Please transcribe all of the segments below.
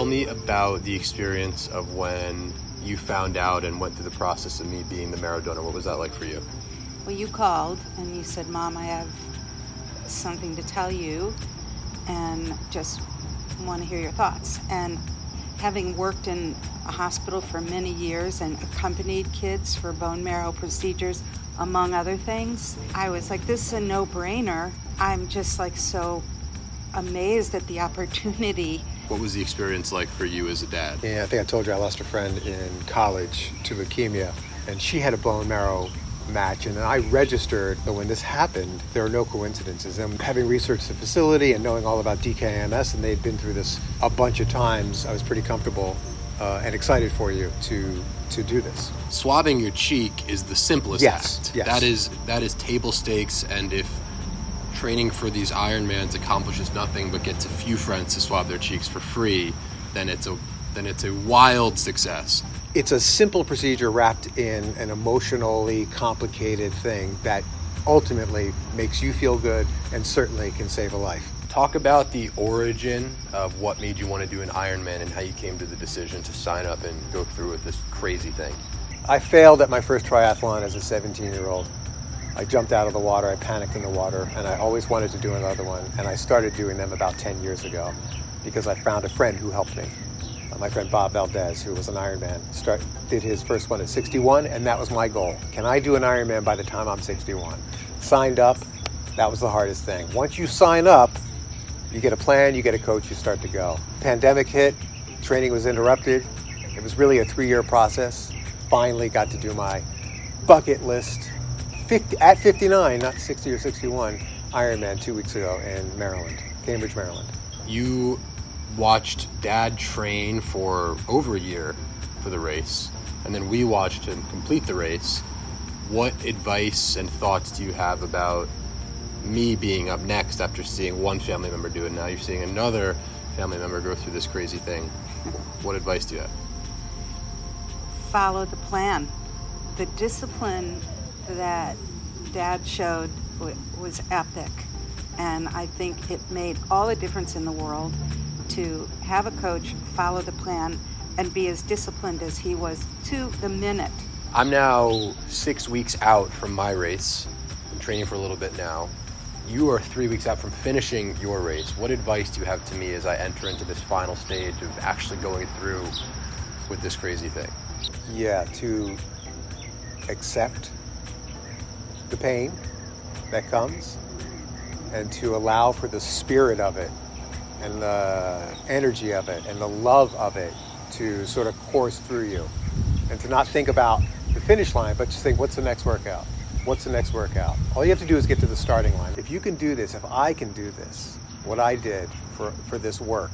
me about the experience of when you found out and went through the process of me being the marrow donor. What was that like for you? Well, you called and you said, Mom, I have something to tell you and just want to hear your thoughts. And having worked in a hospital for many years and accompanied kids for bone marrow procedures, among other things, I was like, this is a no-brainer. I'm just like so amazed at the opportunity. What was the experience like for you as a dad? Yeah, I think I told you I lost a friend in college to leukemia, and she had a bone marrow match, and I registered. But when this happened, there are no coincidences. And having researched the facility and knowing all about DKMS, and they'd been through this a bunch of times, I was pretty comfortable and excited for you to do this. Swabbing your cheek is the simplest act. Yes. That is table stakes, and if training for these Ironmans accomplishes nothing but gets a few friends to swab their cheeks for free, then it's a wild success. It's a simple procedure wrapped in an emotionally complicated thing that ultimately makes you feel good and certainly can save a life. Talk about the origin of what made you want to do an Ironman and how you came to the decision to sign up and go through with this crazy thing. I failed at my first triathlon as a 17-year-old. I jumped out of the water, I panicked in the water, and I always wanted to do another one. And I started doing them about 10 years ago because I found a friend who helped me. My friend Bob Valdez, who was an Ironman, did his first one at 61, and that was my goal. Can I do an Ironman by the time I'm 61? Signed up, that was the hardest thing. Once you sign up, you get a plan, you get a coach, you start to go. Pandemic hit, training was interrupted. It was really a 3-year process. Finally got to do my bucket list at 59, not 60 or 61, Ironman 2 weeks ago in Maryland, Cambridge, Maryland. You watched Dad train for over a year for the race, and then we watched him complete the race. What advice and thoughts do you have about me being up next after seeing one family member do it? Now you're seeing another family member go through this crazy thing. What advice do you have? Follow the plan. The discipline that Dad showed was epic, and I think it made all the difference in the world to have a coach follow the plan and be as disciplined as he was to the minute. I'm now 6 weeks out from my race. I'm training for a little bit now. You are 3 weeks out from finishing your race. What advice do you have to me as I enter into this final stage of actually going through with this crazy thing? Yeah, to accept the pain that comes and to allow for the spirit of it and the energy of it and the love of it to sort of course through you, and to not think about the finish line, but just think, what's the next workout? What's the next workout? All you have to do is get to the starting line. If you can do this, if I can do this, what I did for this work,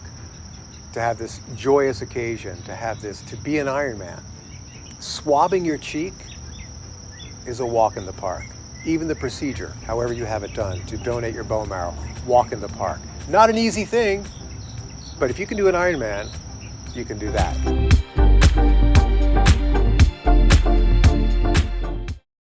to have this joyous occasion, to be an Ironman, swabbing your cheek is a walk in the park. Even the procedure, however you have it done, to donate your bone marrow, walk in the park. Not an easy thing, but if you can do an Ironman, you can do that.